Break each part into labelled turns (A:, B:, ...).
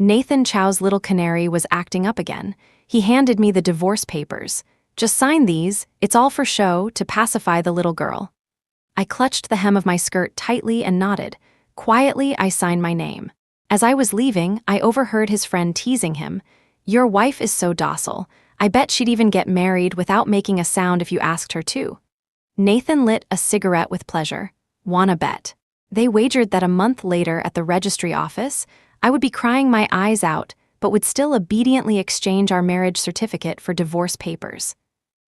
A: Nathan Chow's little canary was acting up again. He handed me the divorce papers. "Just sign these, it's all for show, to pacify the little girl." I clutched the hem of my skirt tightly and nodded. Quietly, I signed my name. As I was leaving, I overheard his friend teasing him. "Your wife is so docile. I bet she'd even get married without making a sound if you asked her to." Nathan lit a cigarette with pleasure. "Wanna bet?" They wagered that a month later at the registry office, I would be crying my eyes out, but would still obediently exchange our marriage certificate for divorce papers.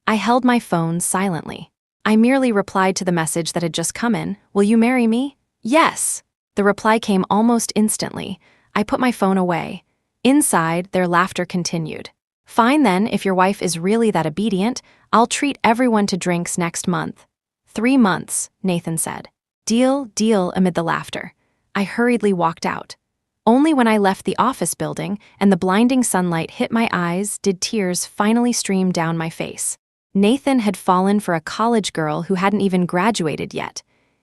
A: I held my phone silently. I merely replied to the message that had just come in. "Will you marry me?" "Yes." The reply came almost instantly. I put my phone away. Inside, their laughter continued. "Fine then, if your wife is really that obedient, I'll treat everyone to drinks next month." 3 months, Nathan said. "Deal, deal," amid the laughter. I hurriedly walked out. Only when I left the office building and the blinding sunlight hit my eyes did tears finally stream down my face. Nathan had fallen for a college girl who hadn't even graduated yet.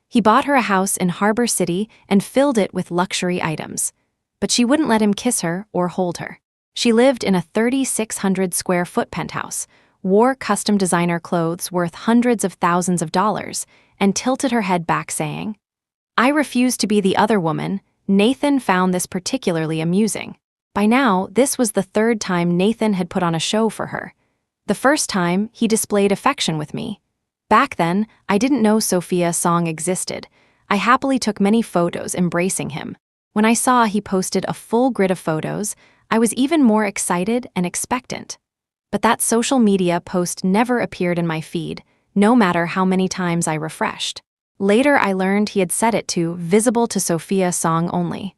A: He bought her a house in Harbor City and filled it with luxury items. But she wouldn't let him kiss her or hold her. She lived in a 3,600-square-foot penthouse, wore custom designer clothes worth hundreds of thousands of dollars, and tilted her head back saying, "I refuse to be the other woman." Nathan found this particularly amusing. By now, this was the 3rd time Nathan had put on a show for her. The first time, he displayed affection with me. Back then, I didn't know Sophia Song existed. I happily took many photos embracing him. When I saw he posted a full grid of photos, I was even more excited and expectant. But that social media post never appeared in my feed, no matter how many times I refreshed. Later, I learned he had set it to visible to Sophia Song only.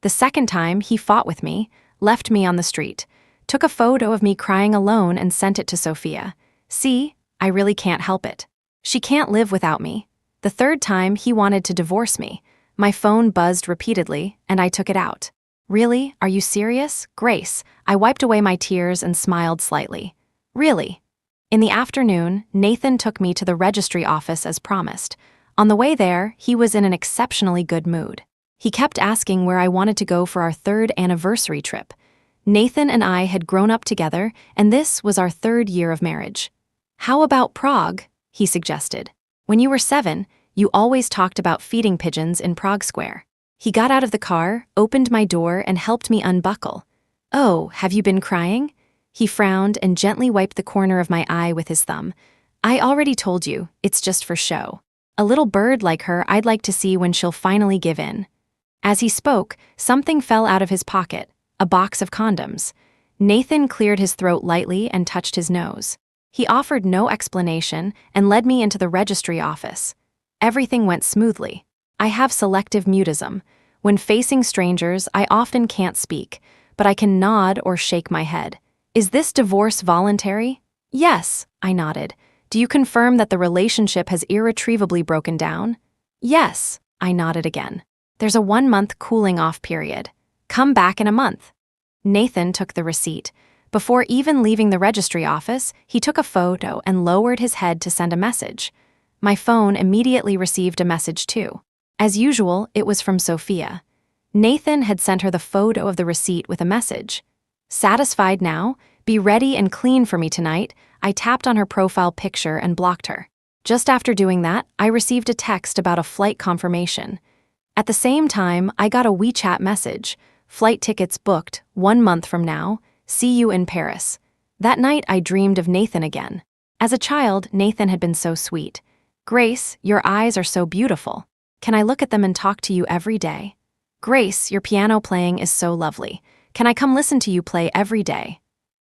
A: The second time, he fought with me, left me on the street, took a photo of me crying alone and sent it to Sophia. "See, I really can't help it. She can't live without me." The third time, he wanted to divorce me. My phone buzzed repeatedly, and I took it out. "Really? Are you serious?" "Grace." I wiped away my tears and smiled slightly. "Really?" In the afternoon, Nathan took me to the registry office as promised. On the way there, he was in an exceptionally good mood. He kept asking where I wanted to go for our 3rd anniversary trip. Nathan and I had grown up together, and this was our 3rd year of marriage. "How about Prague?" he suggested. "When you were 7, you always talked about feeding pigeons in Prague Square." He got out of the car, opened my door, and helped me unbuckle. "Oh, have you been crying?" He frowned and gently wiped the corner of my eye with his thumb. "I already told you, it's just for show. A little bird like her I'd like to see when she'll finally give in." As he spoke, something fell out of his pocket, a box of condoms. Nathan cleared his throat lightly and touched his nose. He offered no explanation and led me into the registry office. Everything went smoothly. I have selective mutism. When facing strangers, I often can't speak, but I can nod or shake my head. "Is this divorce voluntary?" "Yes," I nodded. "Do you confirm that the relationship has irretrievably broken down?" "Yes," I nodded again. "There's a 1-month cooling-off period. Come back in a month." Nathan took the receipt. Before even leaving the registry office, he took a photo and lowered his head to send a message. My phone immediately received a message too. As usual, it was from Sophia. Nathan had sent her the photo of the receipt with a message. "Satisfied now? Be ready and clean for me tonight." I tapped on her profile picture and blocked her. Just after doing that, I received a text about a flight confirmation. At the same time, I got a WeChat message. "Flight tickets booked, 1 month from now. See you in Paris." That night, I dreamed of Nathan again. As a child, Nathan had been so sweet. "Grace, your eyes are so beautiful. Can I look at them and talk to you every day?" "Grace, your piano playing is so lovely. Can I come listen to you play every day?"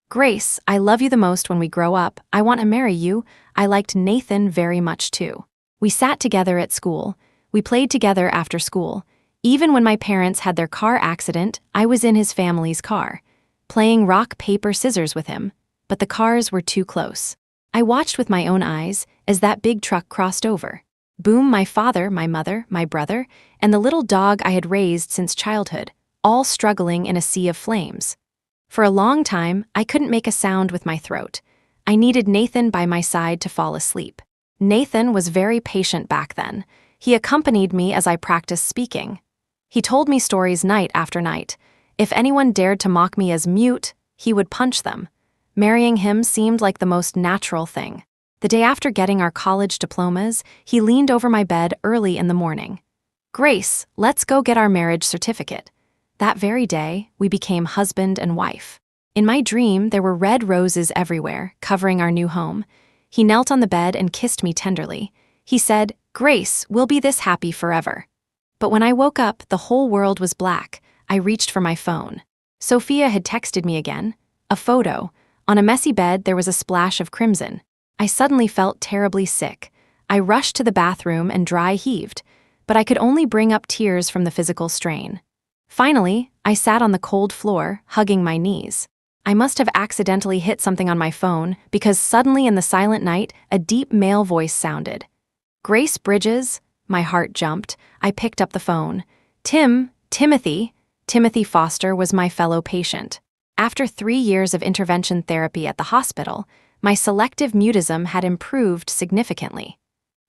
A: "Grace, I love you the most when we grow up. I want to marry you." I liked Nathan very much too. We sat together at school. We played together after school. Even when my parents had their car accident, I was in his family's car, playing rock, paper, scissors with him. But the cars were too close. I watched with my own eyes as that big truck crossed over. Boom, my father, my mother, my brother, and the little dog I had raised since childhood, all struggling in a sea of flames. For a long time, I couldn't make a sound with my throat. I needed Nathan by my side to fall asleep. Nathan was very patient back then. He accompanied me as I practiced speaking. He told me stories night after night. If anyone dared to mock me as mute, he would punch them. Marrying him seemed like the most natural thing. The day after getting our college diplomas, he leaned over my bed early in the morning. "Grace, let's go get our marriage certificate." That very day, we became husband and wife. In my dream, there were red roses everywhere, covering our new home. He knelt on the bed and kissed me tenderly. He said, "Grace, we'll be this happy forever." But when I woke up, the whole world was black. I reached for my phone. Sophia had texted me again. A photo. On a messy bed, there was a splash of crimson. I suddenly felt terribly sick. I rushed to the bathroom and dry heaved, but I could only bring up tears from the physical strain. Finally, I sat on the cold floor, hugging my knees. I must have accidentally hit something on my phone because suddenly in the silent night, a deep male voice sounded. "Grace Bridges?" My heart jumped. I picked up the phone. Timothy Foster was my fellow patient. After 3 years of intervention therapy at the hospital, my selective mutism had improved significantly.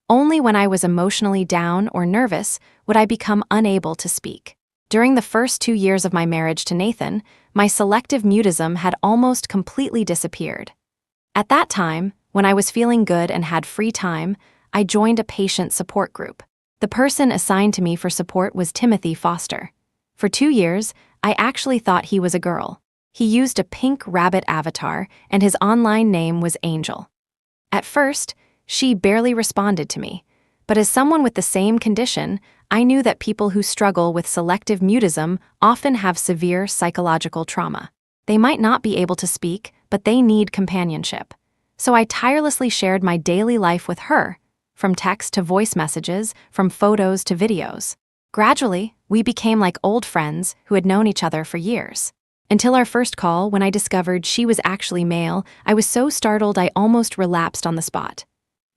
A: Only when I was emotionally down or nervous would I become unable to speak. During the first 2 years of my marriage to Nathan, my selective mutism had almost completely disappeared. At that time, when I was feeling good and had free time, I joined a patient support group. The person assigned to me for support was Timothy Foster. For 2 years, I actually thought he was a girl. He used a pink rabbit avatar, and his online name was Angel. At first, she barely responded to me, but as someone with the same condition, I knew that people who struggle with selective mutism often have severe psychological trauma. They might not be able to speak, but they need companionship. So I tirelessly shared my daily life with her, from text to voice messages, from photos to videos. Gradually, we became like old friends who had known each other for years. Until our first call, when I discovered she was actually male, I was so startled I almost relapsed on the spot.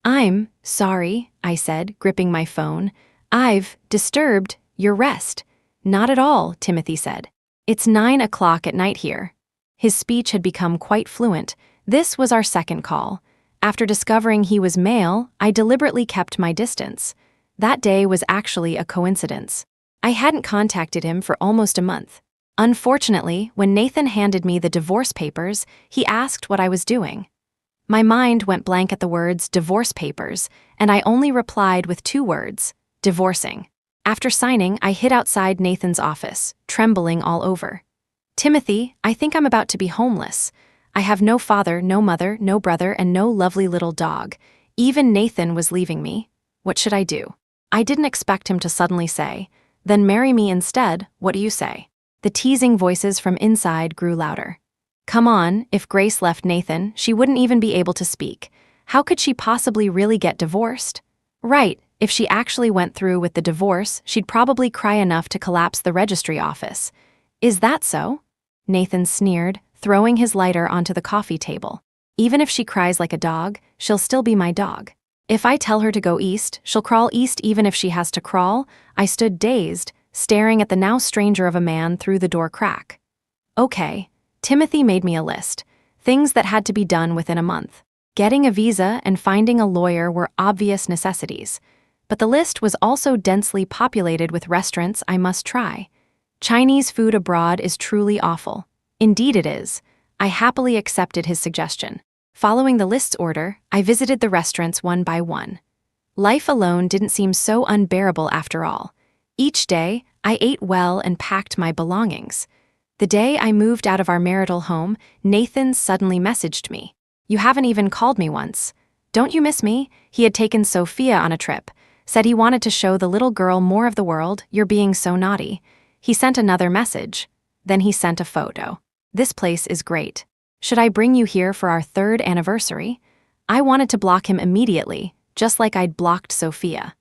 A: "I'm sorry," I said, gripping my phone. "I've disturbed your rest." "Not at all," Timothy said. "It's 9 o'clock at night here." His speech had become quite fluent. This was our second call. After discovering he was male, I deliberately kept my distance. That day was actually a coincidence. I hadn't contacted him for almost a month. Unfortunately, when Nathan handed me the divorce papers, he asked what I was doing. My mind went blank at the words "divorce papers," and I only replied with 2 words, "divorcing." After signing, I hid outside Nathan's office, trembling all over. "Timothy, I think I'm about to be homeless. I have no father, no mother, no brother, and no lovely little dog. Even Nathan was leaving me. What should I do?" I didn't expect him to suddenly say, "Then marry me instead, what do you say?" The teasing voices from inside grew louder. Come on, if Grace left Nathan, she wouldn't even be able to speak. How could she possibly really get divorced? Right, if she actually went through with the divorce, she'd probably cry enough to collapse the registry office. Is that so? Nathan sneered, throwing his lighter onto the coffee table. Even if she cries like a dog, she'll still be my dog. If I tell her to go east, she'll crawl east even if she has to crawl. I stood dazed, staring at the now stranger of a man through the door crack. Okay. Timothy made me a list. Things that had to be done within a month. Getting a visa and finding a lawyer were obvious necessities. But the list was also densely populated with restaurants I must try. Chinese food abroad is truly awful. Indeed it is. I happily accepted his suggestion. Following the list's order, I visited the restaurants one by one. Life alone didn't seem so unbearable after all. Each day, I ate well and packed my belongings. The day I moved out of our marital home, Nathan suddenly messaged me. "You haven't even called me once. Don't you miss me?" He had taken Sophia on a trip. Said he wanted to show the little girl more of the world. "You're being so naughty." He sent another message. Then he sent a photo. "This place is great. Should I bring you here for our 3rd anniversary?" I wanted to block him immediately, just like I'd blocked Sophia.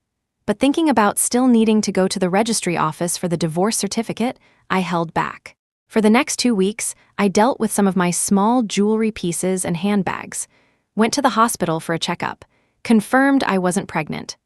A: But thinking about still needing to go to the registry office for the divorce certificate, I held back. For the next 2 weeks, I dealt with some of my small jewelry pieces and handbags. Went to the hospital for a checkup. Confirmed I wasn't pregnant.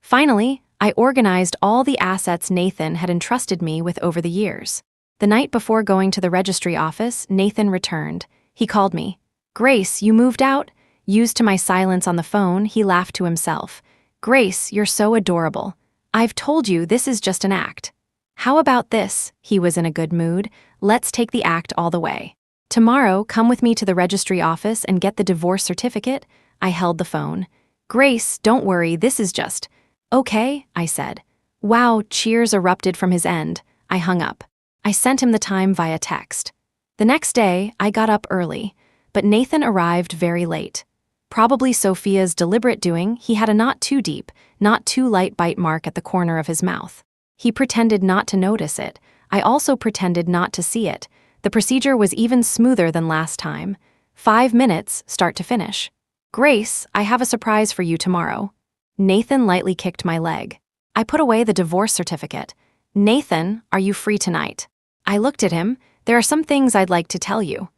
A: Finally, I organized all the assets Nathan had entrusted me with over the years. The night before going to the registry office, Nathan returned. He called me. "Grace, you moved out?" Used to my silence on the phone, he laughed to himself. "Grace, you're so adorable. I've told you this is just an act." How about this? He was in a good mood. Let's take the act all the way. Tomorrow, come with me to the registry office and get the divorce certificate. I held the phone. Grace, don't worry, this is just. Okay, I said. Wow, cheers erupted from his end. I hung up. I sent him the time via text. The next day, I got up early, but Nathan arrived very late. Probably Sophia's deliberate doing, he had a not too deep, not too light bite mark at the corner of his mouth. He pretended not to notice it. I also pretended not to see it. The procedure was even smoother than last time. 5 minutes, start to finish. Grace, I have a surprise for you tomorrow. Nathan lightly kicked my leg. I put away the divorce certificate. Nathan, are you free tonight? I looked at him. There are some things I'd like to tell you.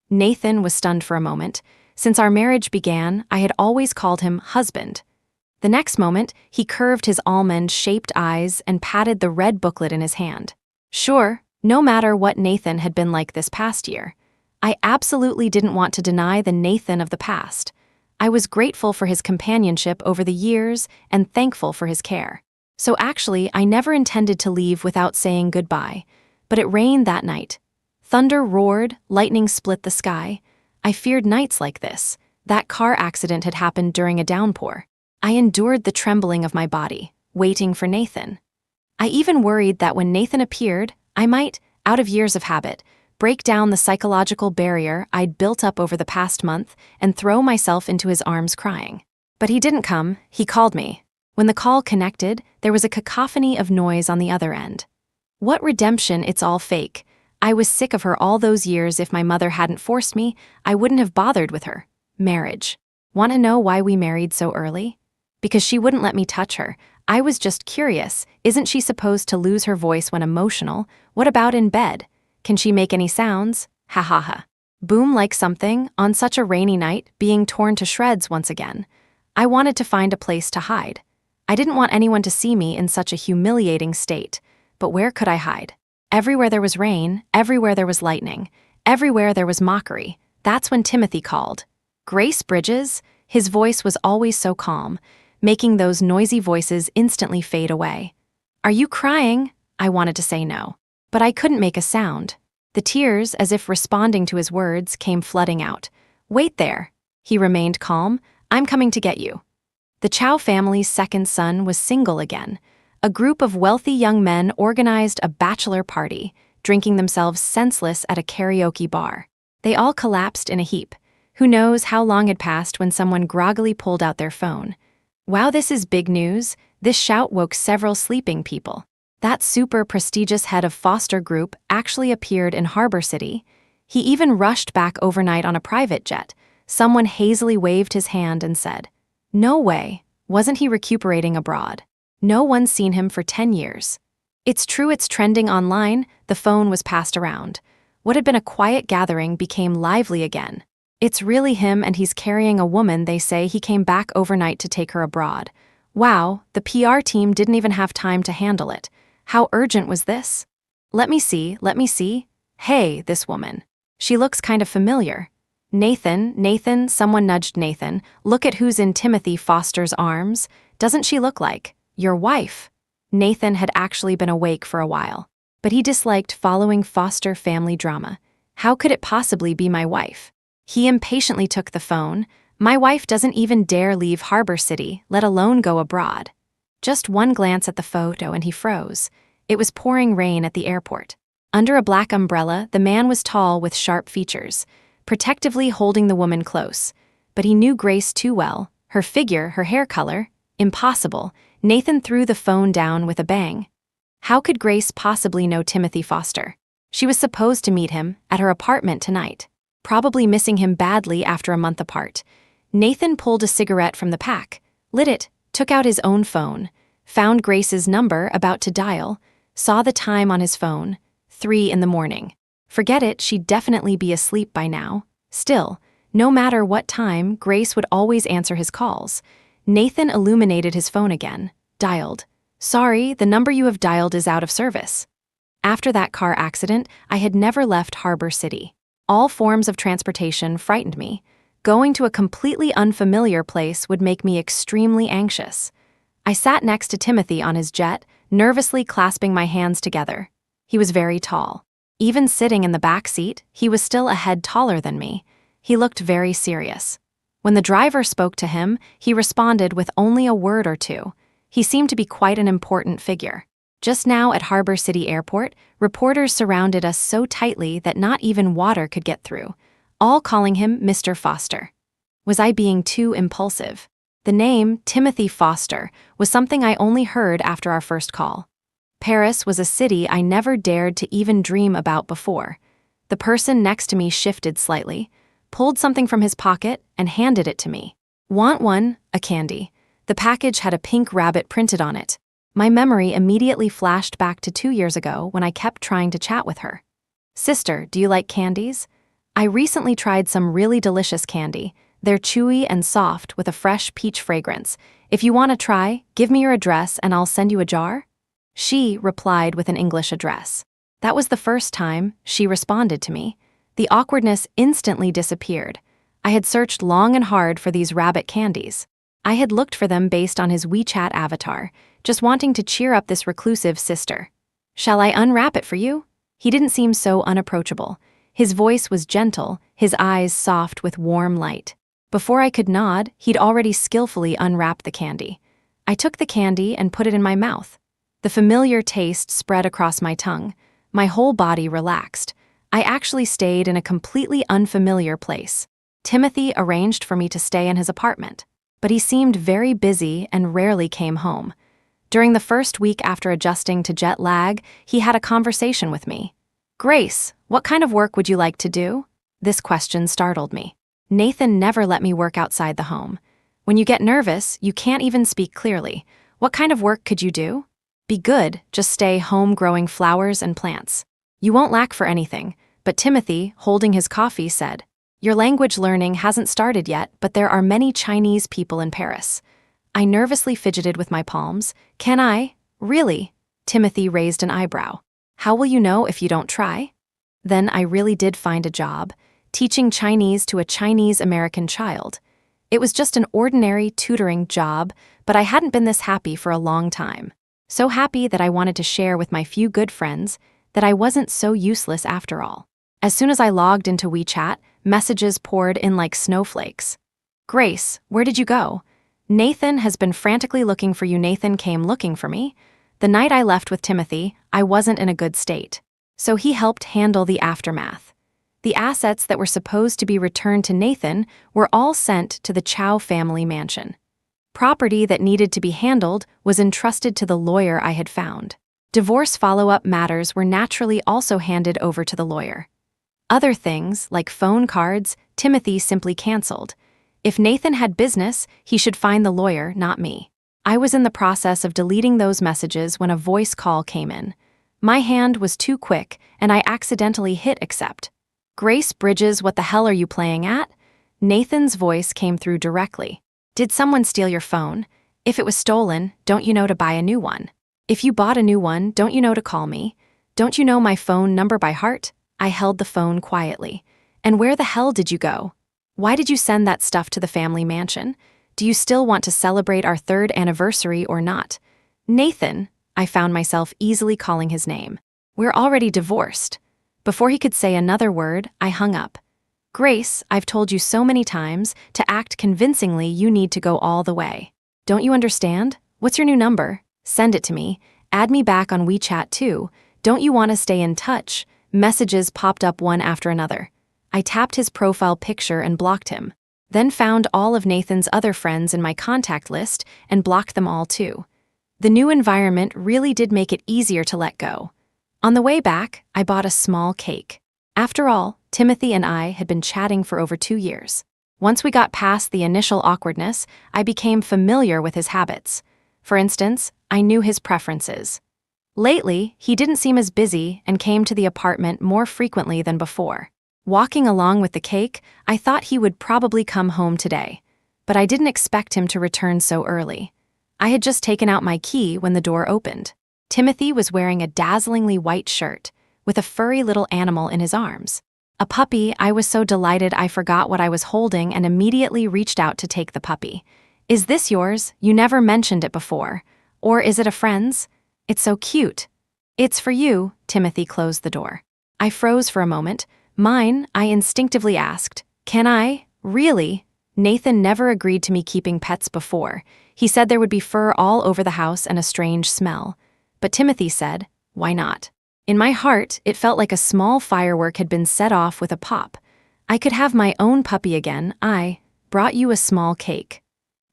A: Nathan was stunned for a moment. Since our marriage began, I had always called him husband. The next moment, he curved his almond-shaped eyes and patted the red booklet in his hand. Sure, no matter what Nathan had been like this past year, I absolutely didn't want to deny the Nathan of the past. I was grateful for his companionship over the years and thankful for his care. So actually, I never intended to leave without saying goodbye. But it rained that night. Thunder roared, lightning split the sky. I feared nights like this. That car accident had happened during a downpour. I endured the trembling of my body, waiting for Nathan. I even worried that when Nathan appeared, I might, out of years of habit, break down the psychological barrier I'd built up over the past month and throw myself into his arms crying. But he didn't come, he called me. When the call connected, there was a cacophony of noise on the other end. What redemption, it's all fake. I was sick of her all those years. If my mother hadn't forced me, I wouldn't have bothered with her. Marriage. Want to know why we married so early? Because she wouldn't let me touch her. I was just curious. Isn't she supposed to lose her voice when emotional? What about in bed? Can she make any sounds? Ha ha ha. Boom like something, on such a rainy night, being torn to shreds once again. I wanted to find a place to hide. I didn't want anyone to see me in such a humiliating state. But where could I hide? Everywhere there was rain, everywhere there was lightning, everywhere there was mockery. That's when Timothy called. Grace Bridges? His voice was always so calm, making those noisy voices instantly fade away. Are you crying? I wanted to say no, but I couldn't make a sound. The tears, as if responding to his words, came flooding out. Wait there. He remained calm. I'm coming to get you. The Chow family's second son was single again. A group of wealthy young men organized a bachelor party, drinking themselves senseless at a karaoke bar. They all collapsed in a heap. Who knows how long had passed when someone groggily pulled out their phone. Wow, this is big news. This shout woke several sleeping people. That super prestigious head of foster group actually appeared in Harbor City. He even rushed back overnight on a private jet. Someone hazily waved his hand and said, "No way, wasn't he recuperating abroad? No one's seen him for 10 years. It's true, it's trending online." The phone was passed around. What had been a quiet gathering became lively again. It's really him, and he's carrying a woman. They say he came back overnight to take her abroad. Wow, the PR team didn't even have time to handle it. How urgent was this? Let me see. Hey, this woman. She looks kind of familiar. Nathan, someone nudged Nathan. Look at who's in Timothy Foster's arms. Doesn't she look like your wife? Nathan had actually been awake for a while, but he disliked following Foster family drama. How could it possibly be my wife? He impatiently took the phone. My wife doesn't even dare leave Harbor City, let alone go abroad. Just one glance at the photo and he froze. It was pouring rain at the airport. Under a black umbrella, the man was tall with sharp features, protectively holding the woman close. But he knew Grace too well. Her figure, her hair color. Impossible. Nathan threw the phone down with a bang. How could Grace possibly know Timothy Foster? She was supposed to meet him at her apartment tonight, probably missing him badly after a month apart. Nathan pulled a cigarette from the pack, lit it, took out his own phone, found Grace's number about to dial, saw the time on his phone, 3 a.m. Forget it, she'd definitely be asleep by now. Still, no matter what time, Grace would always answer his calls. Nathan illuminated his phone again, dialed. Sorry, the number you have dialed is out of service. After that car accident, I had never left Harbor City. All forms of transportation frightened me. Going to a completely unfamiliar place would make me extremely anxious. I sat next to Timothy on his jet, nervously clasping my hands together. He was very tall. Even sitting in the back seat, he was still a head taller than me. He looked very serious. When the driver spoke to him, he responded with only a word or two. He seemed to be quite an important figure. Just now at Harbor City Airport, reporters surrounded us so tightly that not even water could get through, all calling him Mr. Foster. Was I being too impulsive? The name, Timothy Foster, was something I only heard after our first call. Paris was a city I never dared to even dream about before. The person next to me shifted slightly, pulled something from his pocket, and handed it to me. Want one? A candy. The package had a pink rabbit printed on it. My memory immediately flashed back to 2 years ago when I kept trying to chat with her. Sister, do you like candies? I recently tried some really delicious candy. They're chewy and soft with a fresh peach fragrance. If you want to try, give me your address and I'll send you a jar. She replied with an English address. That was the first time she responded to me. The awkwardness instantly disappeared. I had searched long and hard for these rabbit candies. I had looked for them based on his WeChat avatar, just wanting to cheer up this reclusive sister. Shall I unwrap it for you? He didn't seem so unapproachable. His voice was gentle, his eyes soft with warm light. Before I could nod, he'd already skillfully unwrapped the candy. I took the candy and put it in my mouth. The familiar taste spread across my tongue. My whole body relaxed. I actually stayed in a completely unfamiliar place. Timothy arranged for me to stay in his apartment, but he seemed very busy and rarely came home. During the first week after adjusting to jet lag, he had a conversation with me. Grace, what kind of work would you like to do? This question startled me. Nathan never let me work outside the home. When you get nervous, you can't even speak clearly. What kind of work could you do? Be good, just stay home growing flowers and plants. You won't lack for anything, but Timothy, holding his coffee, said, Your language learning hasn't started yet, but there are many Chinese people in Paris. I nervously fidgeted with my palms. Can I? Really? Timothy raised an eyebrow. How will you know if you don't try? Then I really did find a job, teaching Chinese to a Chinese-American child. It was just an ordinary tutoring job, but I hadn't been this happy for a long time. So happy that I wanted to share with my few good friends that I wasn't so useless after all. As soon as I logged into WeChat, messages poured in like snowflakes. Grace, where did you go? Nathan has been frantically looking for you. Nathan came looking for me. The night I left with Timothy, I wasn't in a good state. So he helped handle the aftermath. The assets that were supposed to be returned to Nathan were all sent to the Chow family mansion. Property that needed to be handled was entrusted to the lawyer I had found. Divorce follow-up matters were naturally also handed over to the lawyer. Other things, like phone cards, Timothy simply canceled. If Nathan had business, he should find the lawyer, not me. I was in the process of deleting those messages when a voice call came in. My hand was too quick, and I accidentally hit accept. Grace Bridges, what the hell are you playing at? Nathan's voice came through directly. Did someone steal your phone? If it was stolen, don't you know to buy a new one? If you bought a new one, don't you know to call me? Don't you know my phone number by heart? I held the phone quietly. And where the hell did you go? Why did you send that stuff to the family mansion? Do you still want to celebrate our 3rd anniversary or not? Nathan, I found myself easily calling his name. We're already divorced. Before he could say another word, I hung up. Grace, I've told you so many times, to act convincingly you need to go all the way. Don't you understand? What's your new number? Send it to me. Add me back on WeChat too. Don't you want to stay in touch? Messages popped up one after another. I tapped his profile picture and blocked him, then found all of Nathan's other friends in my contact list and blocked them all too. The new environment really did make it easier to let go. On the way back, I bought a small cake. After all, Timothy and I had been chatting for over 2 years. Once we got past the initial awkwardness, I became familiar with his habits. For instance, I knew his preferences. Lately, he didn't seem as busy and came to the apartment more frequently than before. Walking along with the cake, I thought he would probably come home today, but I didn't expect him to return so early. I had just taken out my key when the door opened. Timothy was wearing a dazzlingly white shirt, with a furry little animal in his arms. A puppy. I was so delighted I forgot what I was holding and immediately reached out to take the puppy. Is this yours? You never mentioned it before. Or is it a friend's? It's so cute. It's for you, Timothy closed the door. I froze for a moment. Mine, I instinctively asked. Can I? Really? Nathan never agreed to me keeping pets before. He said there would be fur all over the house and a strange smell. But Timothy said, why not? In my heart, it felt like a small firework had been set off with a pop. I could have my own puppy again. I brought you a small cake.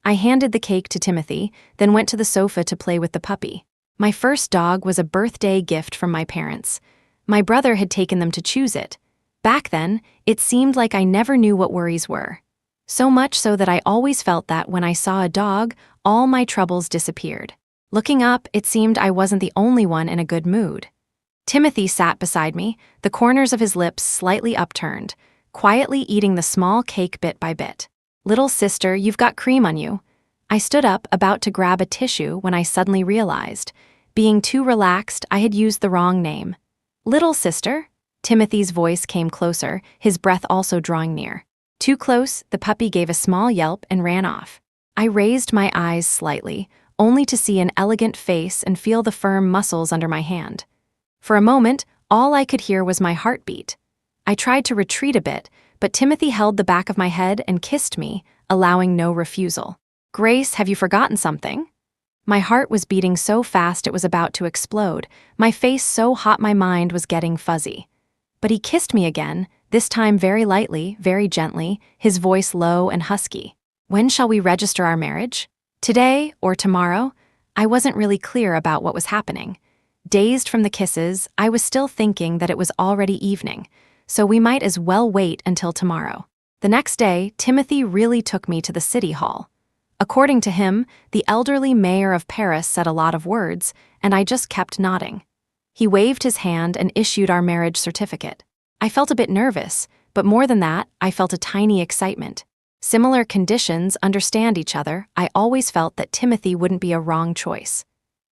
A: I handed the cake to Timothy, then went to the sofa to play with the puppy. My first dog was a birthday gift from my parents. My brother had taken them to choose it. Back then, it seemed like I never knew what worries were. So much so that I always felt that when I saw a dog, all my troubles disappeared. Looking up, it seemed I wasn't the only one in a good mood. Timothy sat beside me, the corners of his lips slightly upturned, quietly eating the small cake bit by bit. Little sister, you've got cream on you. I stood up, about to grab a tissue when I suddenly realized, being too relaxed, I had used the wrong name. Little sister? Timothy's voice came closer, his breath also drawing near. Too close, the puppy gave a small yelp and ran off. I raised my eyes slightly, only to see an elegant face and feel the firm muscles under my hand. For a moment, all I could hear was my heartbeat. I tried to retreat a bit, but Timothy held the back of my head and kissed me, allowing no refusal. Grace, have you forgotten something? My heart was beating so fast it was about to explode, my face so hot my mind was getting fuzzy. But he kissed me again, this time very lightly, very gently, his voice low and husky. When shall we register our marriage? Today or tomorrow? I wasn't really clear about what was happening. Dazed from the kisses, I was still thinking that it was already evening, so we might as well wait until tomorrow. The next day, Timothy really took me to the city hall. According to him, the elderly mayor of Paris said a lot of words, and I just kept nodding. He waved his hand and issued our marriage certificate. I felt a bit nervous, but more than that, I felt a tiny excitement. Similar conditions understand each other. I always felt that Timothy wouldn't be a wrong choice.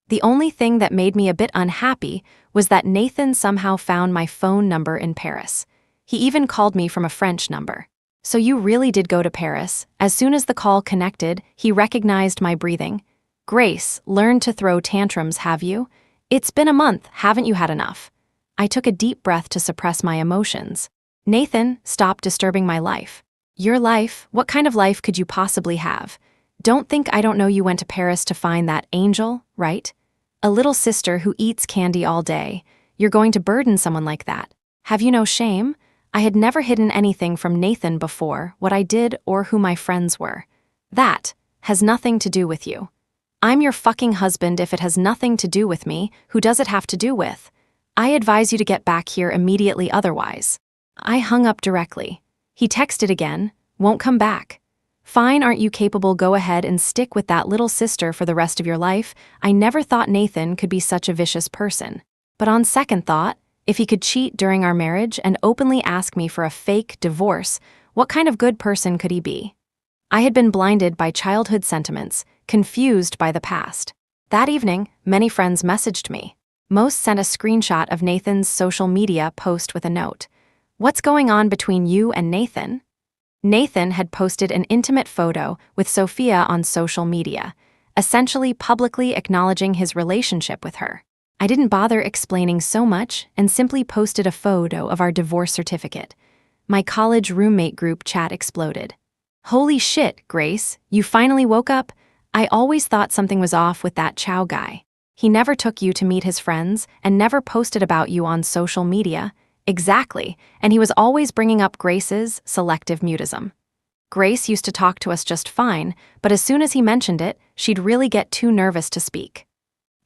A: The only thing that made me a bit unhappy was that Nathan somehow found my phone number in Paris. He even called me from a French number. So you really did go to Paris. As soon as the call connected, he recognized my breathing. Grace, learned to throw tantrums, have you? It's been a month, haven't you had enough? I took a deep breath to suppress my emotions. Nathan, stop disturbing my life. Your life? What kind of life could you possibly have? Don't think I don't know you went to Paris to find that angel, right? A little sister who eats candy all day. You're going to burden someone like that. Have you no shame? I had never hidden anything from Nathan before, what I did or who my friends were. That has nothing to do with you. I'm your fucking husband. If it has nothing to do with me, who does it have to do with? I advise you to get back here immediately, otherwise. I hung up directly. He texted again, won't come back. Fine, aren't you capable? Go ahead and stick with that little sister for the rest of your life. I never thought Nathan could be such a vicious person. But on second thought, if he could cheat during our marriage and openly ask me for a fake divorce, what kind of good person could he be? I had been blinded by childhood sentiments, confused by the past. That evening, many friends messaged me. Most sent a screenshot of Nathan's social media post with a note. What's going on between you and Nathan? Nathan had posted an intimate photo with Sophia on social media, essentially publicly acknowledging his relationship with her. I didn't bother explaining so much and simply posted a photo of our divorce certificate. My college roommate group chat exploded. Holy shit, Grace, you finally woke up? I always thought something was off with that Chow guy. He never took you to meet his friends and never posted about you on social media. Exactly, and he was always bringing up Grace's selective mutism. Grace used to talk to us just fine, but as soon as he mentioned it, she'd really get too nervous to speak.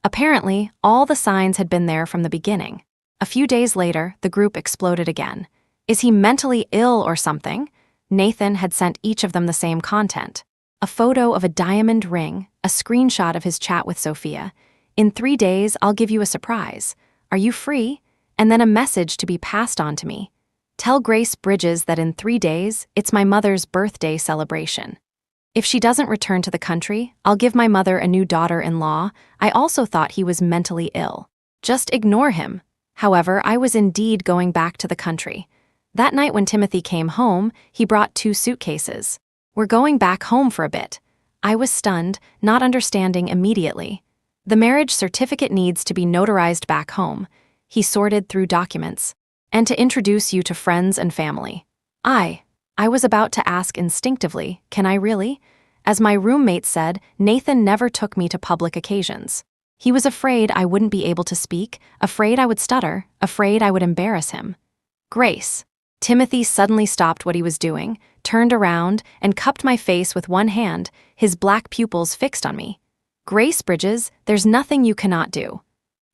A: Apparently, all the signs had been there from the beginning. A few days later, the group exploded again. Is he mentally ill or something? Nathan had sent each of them the same content. A photo of a diamond ring, a screenshot of his chat with Sophia. In 3 days, I'll give you a surprise. Are you free? And then a message to be passed on to me. Tell Grace Bridges that in 3 days, it's my mother's birthday celebration. If she doesn't return to the country, I'll give my mother a new daughter-in-law. I also thought he was mentally ill. Just ignore him. However, I was indeed going back to the country. That night when Timothy came home, he brought 2 suitcases. We're going back home for a bit. I was stunned, not understanding immediately. The marriage certificate needs to be notarized back home. He sorted through documents. And to introduce you to friends and family. I was about to ask instinctively, can I really? As my roommate said, Nathan never took me to public occasions. He was afraid I wouldn't be able to speak, afraid I would stutter, afraid I would embarrass him. Grace. Timothy suddenly stopped what he was doing, turned around, and cupped my face with one hand, his black pupils fixed on me. Grace Bridges, there's nothing you cannot do.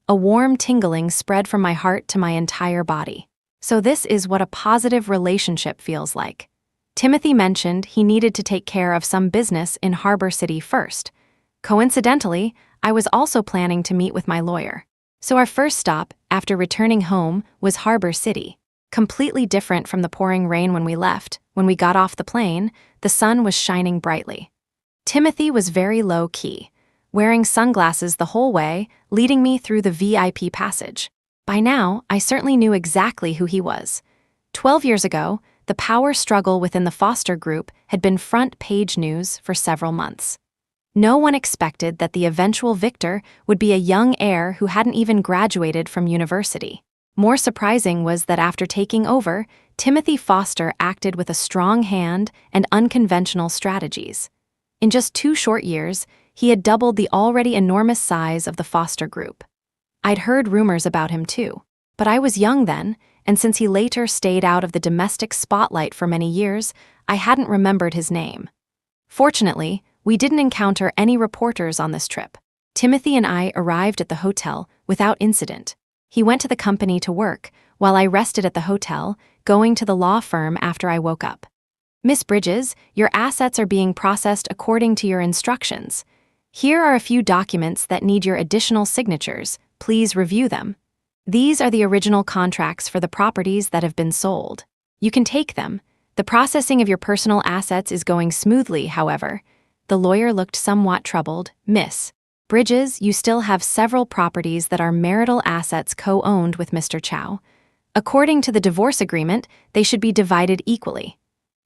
A: A warm tingling spread from my heart to my entire body. So this is what a positive relationship feels like. Timothy mentioned he needed to take care of some business in Harbor City first. Coincidentally, I was also planning to meet with my lawyer. So our first stop, after returning home, was Harbor City. Completely different from the pouring rain when we left. When we got off the plane, the sun was shining brightly. Timothy was very low-key, wearing sunglasses the whole way, leading me through the VIP passage. By now, I certainly knew exactly who he was. 12 years ago, the power struggle within the Foster group had been front-page news for several months. No one expected that the eventual victor would be a young heir who hadn't even graduated from university. More surprising was that after taking over, Timothy Foster acted with a strong hand and unconventional strategies. In just 2 short years, he had doubled the already enormous size of the Foster group. I'd heard rumors about him too, but I was young then, and since he later stayed out of the domestic spotlight for many years, I hadn't remembered his name. Fortunately, we didn't encounter any reporters on this trip. Timothy and I arrived at the hotel without incident. He went to the company to work, while I rested at the hotel, going to the law firm after I woke up. Miss Bridges, your assets are being processed according to your instructions. Here are a few documents that need your additional signatures. Please review them. These are the original contracts for the properties that have been sold. You can take them. The processing of your personal assets is going smoothly, however. The lawyer looked somewhat troubled. Miss Bridges, you still have several properties that are marital assets co-owned with Mr. Chow. According to the divorce agreement, they should be divided equally.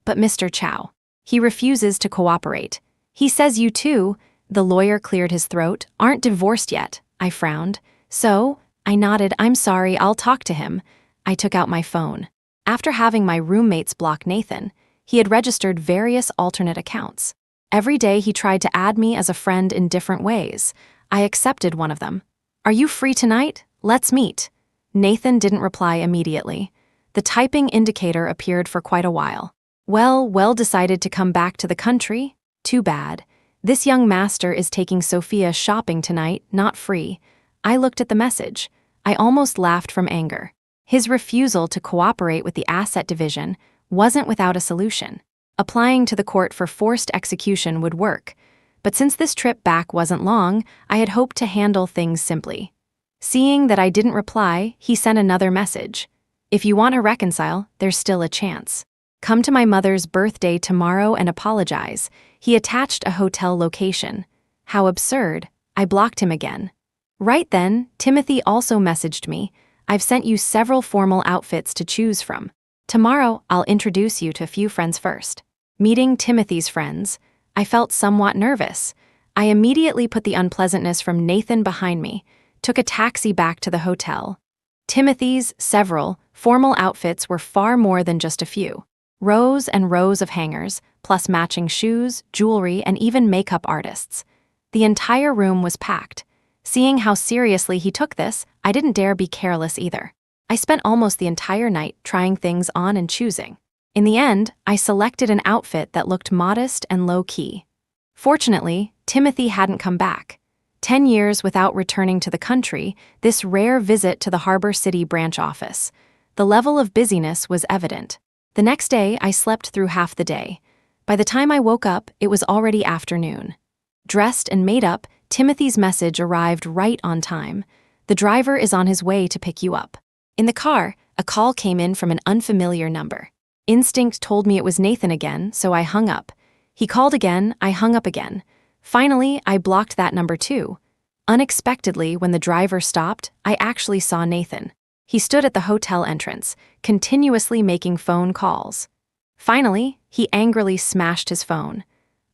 A: But Mr. Chow, he refuses to cooperate. He says you too, the lawyer cleared his throat, aren't divorced yet. I frowned. So, I nodded, I'm sorry, I'll talk to him. I took out my phone. After having my roommates block Nathan, he had registered various alternate accounts. Every day he tried to add me as a friend in different ways. I accepted one of them. Are you free tonight? Let's meet. Nathan didn't reply immediately. The typing indicator appeared for quite a while. Well, decided to come back to the country? Too bad. This young master is taking Sophia shopping tonight, not free. I looked at the message. I almost laughed from anger. His refusal to cooperate with the asset division wasn't without a solution. Applying to the court for forced execution would work, but since this trip back wasn't long, I had hoped to handle things simply. Seeing that I didn't reply, he sent another message. If you want to reconcile, there's still a chance. Come to my mother's birthday tomorrow and apologize. He attached a hotel location. How absurd. I blocked him again. Right then, Timothy also messaged me. I've sent you several formal outfits to choose from. Tomorrow, I'll introduce you to a few friends first. Meeting Timothy's friends, I felt somewhat nervous. I immediately put the unpleasantness from Nathan behind me, took a taxi back to the hotel. Timothy's several formal outfits were far more than just a few. Rows and rows of hangers, plus matching shoes, jewelry, and even makeup artists. The entire room was packed. Seeing how seriously he took this, I didn't dare be careless either. I spent almost the entire night trying things on and choosing. In the end, I selected an outfit that looked modest and low-key. Fortunately, Timothy hadn't come back. 10 years without returning to the country, this rare visit to the Harbor City branch office. The level of busyness was evident. The next day, I slept through half the day. By the time I woke up, it was already afternoon. Dressed and made up, Timothy's message arrived right on time. The driver is on his way to pick you up. In the car, a call came in from an unfamiliar number. Instinct told me it was Nathan again, so I hung up. He called again, I hung up again. Finally, I blocked that number too. Unexpectedly, when the driver stopped, I actually saw Nathan. He stood at the hotel entrance, continuously making phone calls. Finally, he angrily smashed his phone.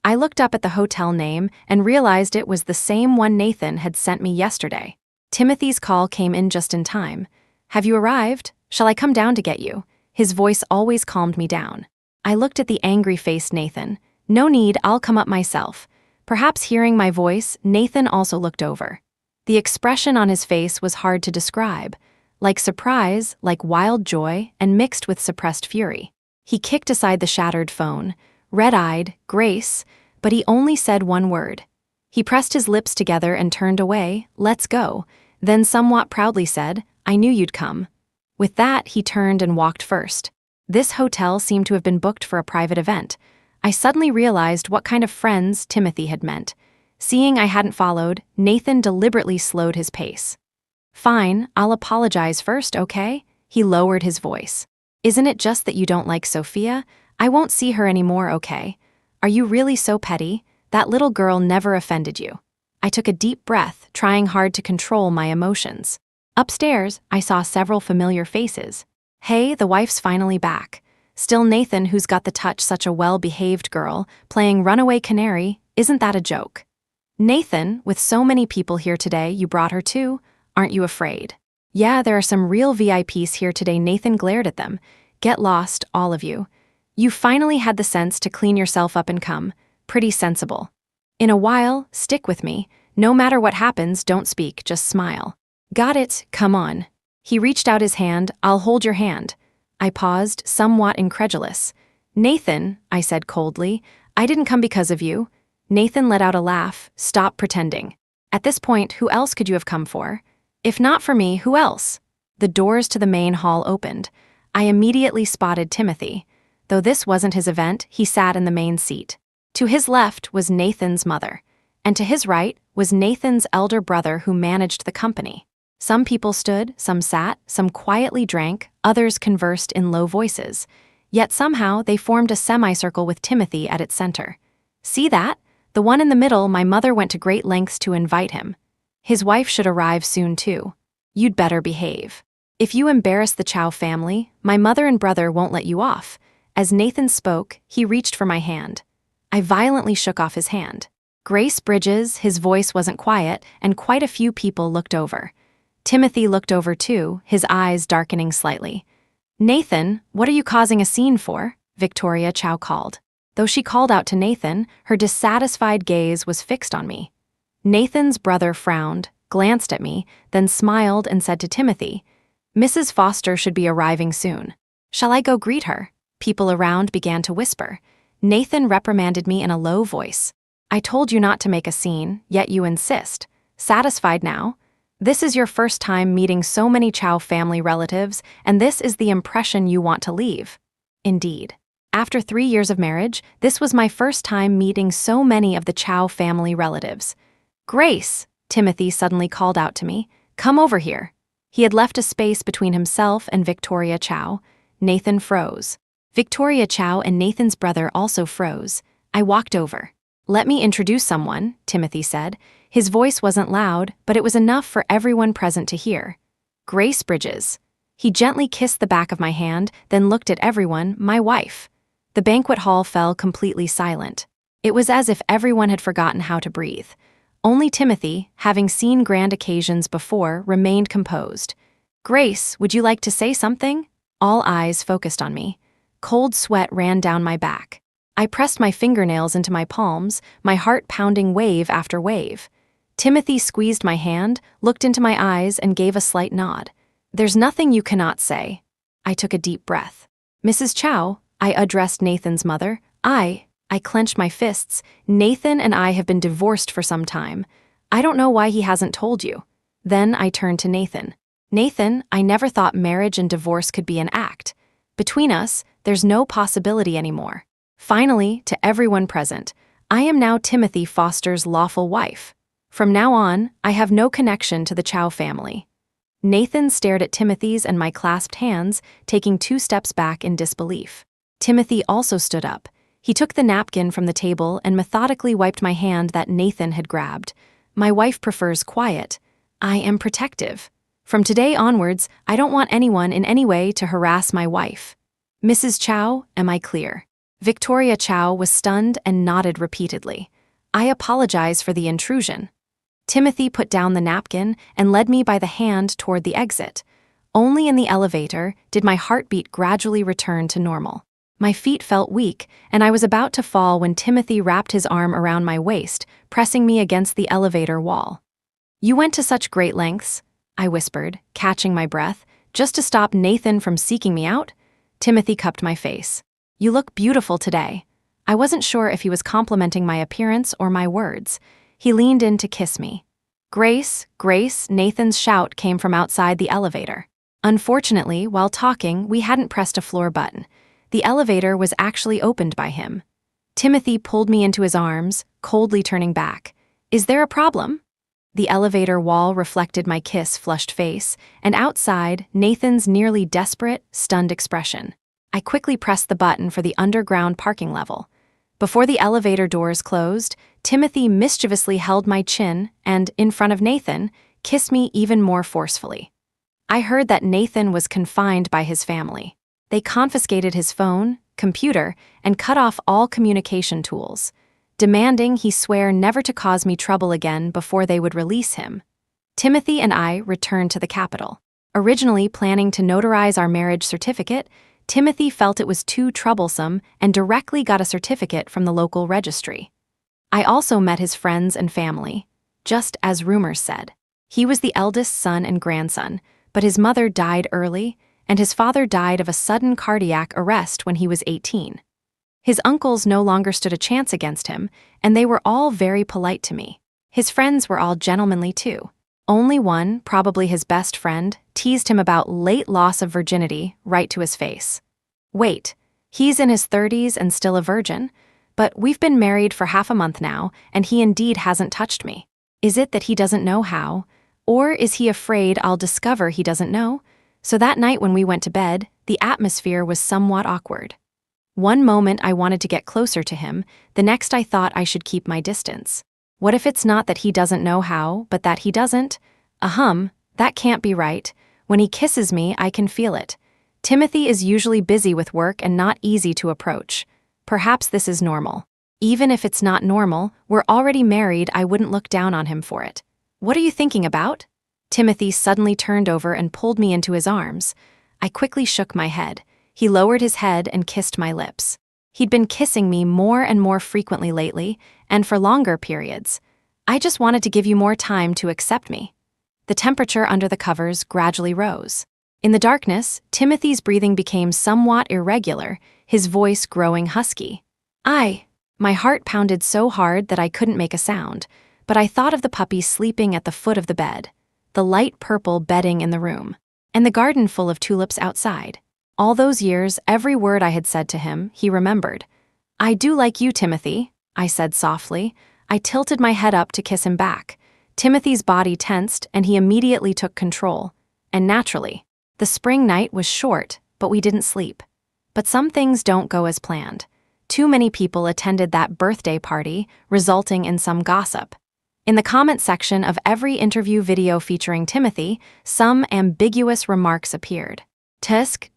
A: I looked up at the hotel name and realized it was the same one Nathan had sent me yesterday. Timothy's call came in just in time. "Have you arrived? Shall I come down to get you?" His voice always calmed me down. I looked at the angry-faced Nathan. "No need, I'll come up myself." Perhaps hearing my voice, Nathan also looked over. The expression on his face was hard to describe, like surprise, like wild joy, and mixed with suppressed fury. He kicked aside the shattered phone, red-eyed, "Grace," but he only said one word. He pressed his lips together and turned away, "Let's go," then somewhat proudly said, "I knew you'd come." With that, he turned and walked first. This hotel seemed to have been booked for a private event. I suddenly realized what kind of friends Timothy had meant. Seeing I hadn't followed, Nathan deliberately slowed his pace. "Fine, I'll apologize first, okay?" He lowered his voice. "Isn't it just that you don't like Sophia? I won't see her anymore, okay? Are you really so petty? That little girl never offended you." I took a deep breath, trying hard to control my emotions. Upstairs, I saw several familiar faces. Hey, the wife's finally back. Still Nathan, who's got the touch, such a well-behaved girl, playing runaway canary. Isn't that a joke? "Nathan, with so many people here today, you brought her too? Aren't you afraid?" "Yeah, there are some real VIPs here today." Nathan glared at them. "Get lost, all of you. You finally had the sense to clean yourself up and come. Pretty sensible. In a while, stick with me. No matter what happens, don't speak, just smile." "Got it, come on." He reached out his hand. "I'll hold your hand." I paused, somewhat incredulous. "Nathan," I said coldly, "I didn't come because of you." Nathan let out a laugh. "Stop pretending. At this point, who else could you have come for? If not for me, who else?" The doors to the main hall opened. I immediately spotted Timothy. Though this wasn't his event, he sat in the main seat. To his left was Nathan's mother, and to his right was Nathan's elder brother who managed the company. Some people stood, some sat, some quietly drank, others conversed in low voices. Yet somehow they formed a semicircle with Timothy at its center. "See that? The one in the middle, my mother went to great lengths to invite him. His wife should arrive soon too. You'd better behave. If you embarrass the Chow family, my mother and brother won't let you off." As Nathan spoke, he reached for my hand. I violently shook off his hand. "Grace Bridges," his voice wasn't quiet, and quite a few people looked over. Timothy looked over too, his eyes darkening slightly. "Nathan, what are you causing a scene for?" Victoria Chow called. Though she called out to Nathan, her dissatisfied gaze was fixed on me. Nathan's brother frowned, glanced at me, then smiled and said to Timothy, "Mrs. Foster should be arriving soon. Shall I go greet her?" People around began to whisper. Nathan reprimanded me in a low voice. "I told you not to make a scene, yet you insist. Satisfied now? This is your first time meeting so many Chow family relatives, and this is the impression you want to leave." Indeed. After 3 years of marriage, this was my first time meeting so many of the Chow family relatives. "Grace," Timothy suddenly called out to me, "come over here." He had left a space between himself and Victoria Chow. Nathan froze. Victoria Chow and Nathan's brother also froze. I walked over. "Let me introduce someone," Timothy said. His voice wasn't loud, but it was enough for everyone present to hear. "Grace Bridges." He gently kissed the back of my hand, then looked at everyone, "My wife." The banquet hall fell completely silent. It was as if everyone had forgotten how to breathe. Only Timothy, having seen grand occasions before, remained composed. "Grace, would you like to say something?" All eyes focused on me. Cold sweat ran down my back. I pressed my fingernails into my palms, my heart pounding wave after wave. Timothy squeezed my hand, looked into my eyes, and gave a slight nod. "There's nothing you cannot say." I took a deep breath. "Mrs. Chow," I addressed Nathan's mother. I clenched my fists. "Nathan and I have been divorced for some time. I don't know why he hasn't told you." Then I turned to Nathan. "Nathan, I never thought marriage and divorce could be an act. Between us, there's no possibility anymore. Finally, to everyone present, I am now Timothy Foster's lawful wife. From now on, I have no connection to the Chow family." Nathan stared at Timothy's and my clasped hands, taking 2 steps back in disbelief. Timothy also stood up. He took the napkin from the table and methodically wiped my hand that Nathan had grabbed. "My wife prefers quiet. I am protective. From today onwards, I don't want anyone in any way to harass my wife. Mrs. Chow, am I clear?" Victoria Chow was stunned and nodded repeatedly. I apologize for the intrusion. Timothy put down the napkin and led me by the hand toward the exit. Only in the elevator did my heartbeat gradually return to normal. My feet felt weak, and I was about to fall when Timothy wrapped his arm around my waist, pressing me against the elevator wall. "You went to such great lengths," I whispered, catching my breath, "just to stop Nathan from seeking me out?" Timothy cupped my face. "You look beautiful today." I wasn't sure if he was complimenting my appearance or my words. He leaned in to kiss me. "Grace, Grace," Nathan's shout came from outside the elevator. Unfortunately, while talking, we hadn't pressed a floor button. The elevator was actually opened by him. Timothy pulled me into his arms, coldly turning back. "Is there a problem?" The elevator wall reflected my kiss-flushed face, and outside, Nathan's nearly desperate, stunned expression. I quickly pressed the button for the underground parking level. Before the elevator doors closed, Timothy mischievously held my chin and, in front of Nathan, kissed me even more forcefully. I heard that Nathan was confined by his family. They confiscated his phone, computer, and cut off all communication tools, demanding he swear never to cause me trouble again before they would release him. Timothy and I returned to the capital. Originally planning to notarize our marriage certificate, Timothy felt it was too troublesome and directly got a certificate from the local registry. I also met his friends and family, just as rumors said. He was the eldest son and grandson, but his mother died early, and his father died of a sudden cardiac arrest when he was 18. His uncles no longer stood a chance against him, and they were all very polite to me. His friends were all gentlemanly too. Only one, probably his best friend, teased him about late loss of virginity right to his face. "Wait, he's in his 30s and still a virgin? But we've been married for half a month now, and he indeed hasn't touched me. Is it that he doesn't know how? Or is he afraid I'll discover he doesn't know?" So that night when we went to bed, the atmosphere was somewhat awkward. One moment I wanted to get closer to him, the next I thought I should keep my distance. What if it's not that he doesn't know how, but that he doesn't? That can't be right. When he kisses me, I can feel it. Timothy is usually busy with work and not easy to approach. Perhaps this is normal. Even if it's not normal, we're already married, I wouldn't look down on him for it. "What are you thinking about?" Timothy suddenly turned over and pulled me into his arms. I quickly shook my head. He lowered his head and kissed my lips. He'd been kissing me more and more frequently lately, and for longer periods. "I just wanted to give you more time to accept me." The temperature under the covers gradually rose. In the darkness, Timothy's breathing became somewhat irregular, his voice growing husky. My heart pounded so hard that I couldn't make a sound, but I thought of the puppy sleeping at the foot of the bed, the light purple bedding in the room, and the garden full of tulips outside. All those years, every word I had said to him, he remembered. "I do like you, Timothy," I said softly. I tilted my head up to kiss him back. Timothy's body tensed, and he immediately took control. And naturally, the spring night was short, but we didn't sleep. But some things don't go as planned. Too many people attended that birthday party, resulting in some gossip. In the comment section of every interview video featuring Timothy, some ambiguous remarks appeared. Tusk,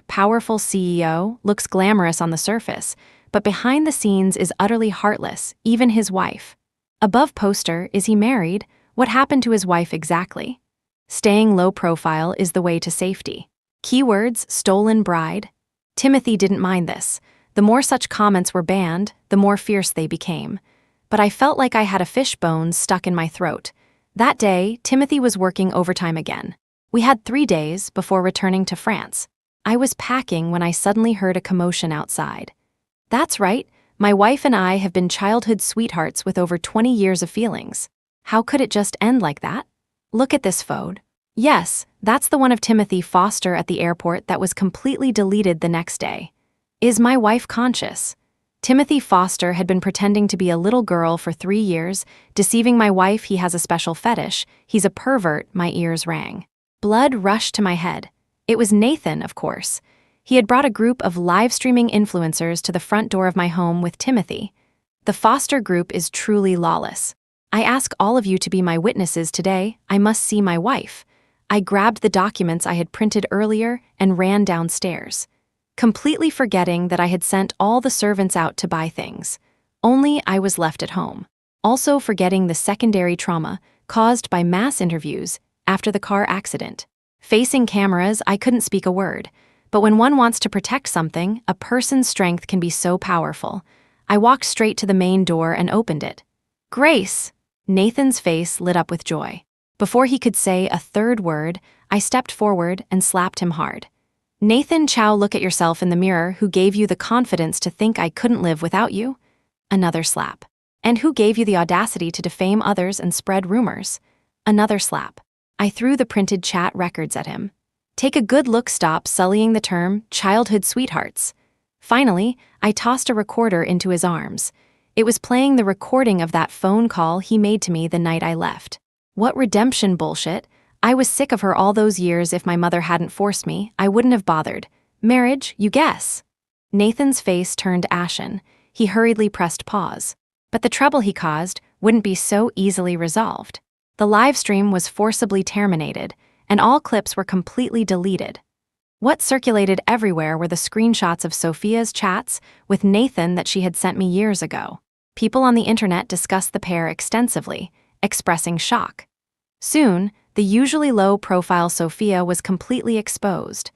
A: powerful CEO, looks glamorous on the surface, but behind the scenes is utterly heartless, even his wife. Above poster, is he married? What happened to his wife exactly? Staying low profile is the way to safety. Keywords, stolen bride. Timothy didn't mind this. The more such comments were banned, the more fierce they became. But I felt like I had a fishbone stuck in my throat. That day, Timothy was working overtime again. We had 3 days before returning to France. I was packing when I suddenly heard a commotion outside. That's right, my wife and I have been childhood sweethearts with over 20 years of feelings. How could it just end like that? Look at this photo. Yes, that's the one of Timothy Foster at the airport that was completely deleted the next day. Is my wife conscious? Timothy Foster had been pretending to be a little girl for 3 years, deceiving my wife he has a special fetish. He's a pervert, my ears rang. Blood rushed to my head. It was Nathan, of course. He had brought a group of live-streaming influencers to the front door of my home with Timothy. The Foster group is truly lawless. I ask all of you to be my witnesses today. I must see my wife. I grabbed the documents I had printed earlier and ran downstairs. completely forgetting that I had sent all the servants out to buy things. Only I was left at home. Also forgetting the secondary trauma caused by mass interviews after the car accident. Facing cameras, I couldn't speak a word. But when one wants to protect something, a person's strength can be so powerful. I walked straight to the main door and opened it. "Grace!" Nathan's face lit up with joy. Before he could say a third word, I stepped forward and slapped him hard. "Nathan Chow, look at yourself in the mirror. Who gave you the confidence to think I couldn't live without you?" Another slap. "And who gave you the audacity to defame others and spread rumors?" Another slap. I threw the printed chat records at him. "Take a good look, stop sullying the term childhood sweethearts." Finally, I tossed a recorder into his arms. It was playing the recording of that phone call he made to me the night I left. What redemption bullshit. I was sick of her all those years. If my mother hadn't forced me, I wouldn't have bothered. Marriage, you guess. Nathan's face turned ashen. He hurriedly pressed pause. But the trouble he caused wouldn't be so easily resolved. The live stream was forcibly terminated, and all clips were completely deleted. What circulated everywhere were the screenshots of Sophia's chats with Nathan that she had sent me years ago. People on the internet discussed the pair extensively, expressing shock. Soon, the usually low-profile Sophia was completely exposed.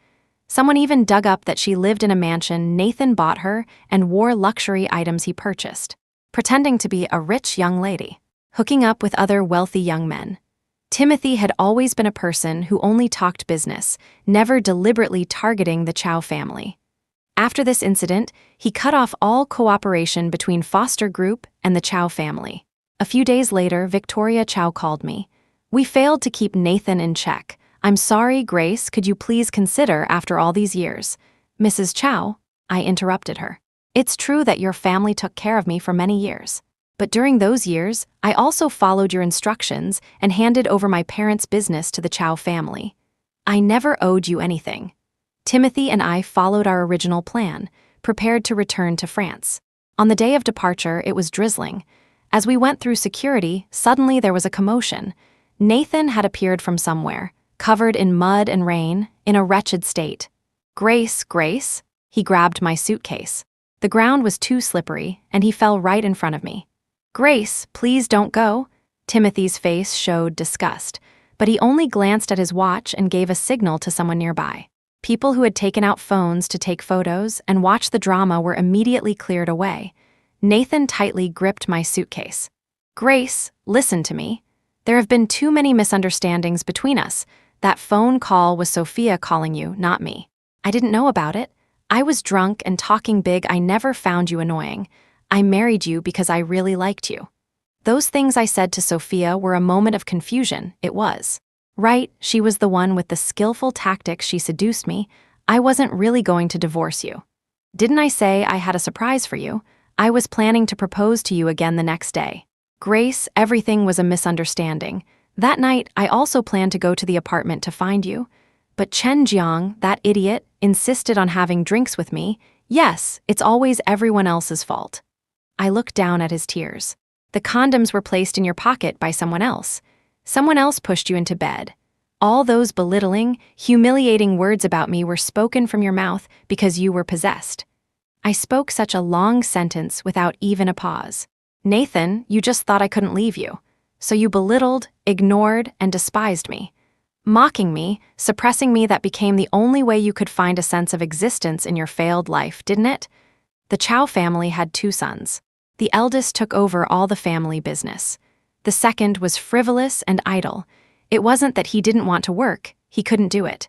A: Someone even dug up that she lived in a mansion Nathan bought her and wore luxury items he purchased, pretending to be a rich young lady, hooking up with other wealthy young men. Timothy had always been a person who only talked business, never deliberately targeting the Chow family. After this incident, he cut off all cooperation between Foster Group and the Chow family. A few days later, Victoria Chow called me. "We failed to keep Nathan in check. I'm sorry, Grace, could you please consider after all these years?" "Mrs. Chow," I interrupted her. "It's true that your family took care of me for many years. But during those years, I also followed your instructions and handed over my parents' business to the Chow family. I never owed you anything." Timothy and I followed our original plan, prepared to return to France. On the day of departure, it was drizzling. As we went through security, suddenly there was a commotion. Nathan had appeared from somewhere, covered in mud and rain, in a wretched state. "Grace, Grace!" He grabbed my suitcase. The ground was too slippery, and he fell right in front of me. "Grace, please don't go." Timothy's face showed disgust, but he only glanced at his watch and gave a signal to someone nearby. People who had taken out phones to take photos and watch the drama were immediately cleared away. Nathan tightly gripped my suitcase. "Grace, listen to me. There have been too many misunderstandings between us. That phone call was Sophia calling you, not me. I didn't know about it. I was drunk and talking big. I never found you annoying. I married you because I really liked you." Those things I said to Sophia were a moment of confusion. It was. Right, she was the one with the skillful tactics. She seduced me. I wasn't really going to divorce you. Didn't I say I had a surprise for you? I was planning to propose to you again the next day. Grace, everything was a misunderstanding. That night, I also planned to go to the apartment to find you. But Chen Jiang, that idiot, insisted on having drinks with me. Yes, it's always everyone else's fault. I looked down at his tears. "The condoms were placed in your pocket by someone else. Someone else pushed you into bed. All those belittling, humiliating words about me were spoken from your mouth because you were possessed." I spoke such a long sentence without even a pause. "Nathan, you just thought I couldn't leave you. So you belittled, ignored, and despised me. Mocking me, suppressing me, that became the only way you could find a sense of existence in your failed life, didn't it?" The Chow family had 2 sons. The eldest took over all the family business. The second was frivolous and idle. It wasn't that he didn't want to work, he couldn't do it.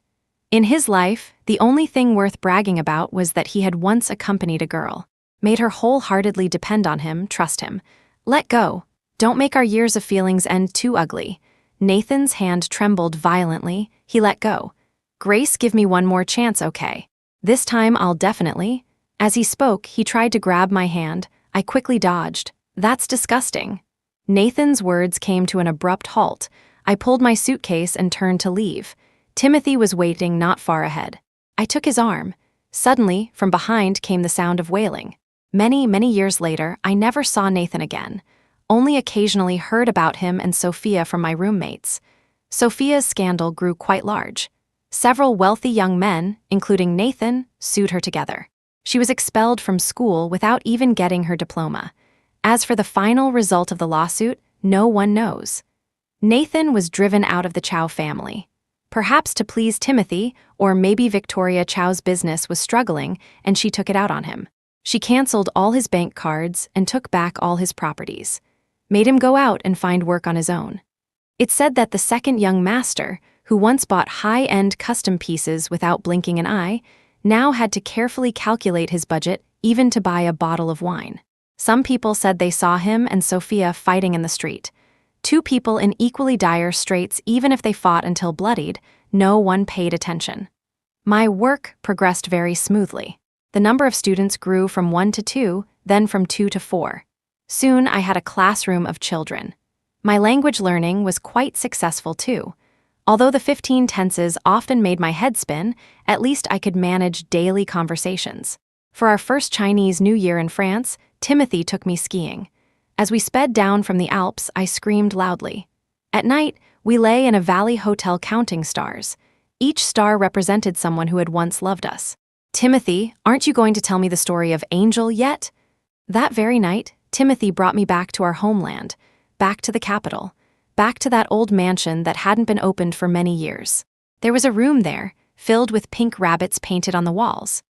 A: In his life, the only thing worth bragging about was that he had once accompanied a girl, made her wholeheartedly depend on him, trust him. "Let go. Don't make our years of feelings end too ugly." Nathan's hand trembled violently. He let go. "Grace, give me one more chance, okay? This time I'll definitely." As he spoke, he tried to grab my hand. I quickly dodged. "That's disgusting." Nathan's words came to an abrupt halt. I pulled my suitcase and turned to leave. Timothy was waiting not far ahead. I took his arm. Suddenly, from behind came the sound of wailing. Many, many years later, I never saw Nathan again. Only occasionally heard about him and Sophia from my roommates. Sophia's scandal grew quite large. Several wealthy young men, including Nathan, sued her together. She was expelled from school without even getting her diploma. As for the final result of the lawsuit, no one knows. Nathan was driven out of the Chow family. Perhaps to please Timothy, or maybe Victoria Chow's business was struggling and she took it out on him. She canceled all his bank cards and took back all his properties, made him go out and find work on his own. It's said that the second young master, who once bought high-end custom pieces without blinking an eye, now had to carefully calculate his budget even to buy a bottle of wine. Some people said they saw him and Sophia fighting in the street. Two people in equally dire straits even if they fought until bloodied, no one paid attention. My work progressed very smoothly. The number of students grew from 1 to 2, then from 2 to 4. Soon I had a classroom of children. My language learning was quite successful too. Although the 15 tenses often made my head spin, at least I could manage daily conversations. For our first Chinese New Year in France, Timothy took me skiing. As we sped down from the Alps, I screamed loudly. At night, we lay in a valley hotel counting stars. Each star represented someone who had once loved us. Timothy, aren't you going to tell me the story of Angel yet? That very night, Timothy brought me back to our homeland, back to the capital, back to that old mansion that hadn't been opened for many years. There was a room there, filled with pink rabbits painted on the walls.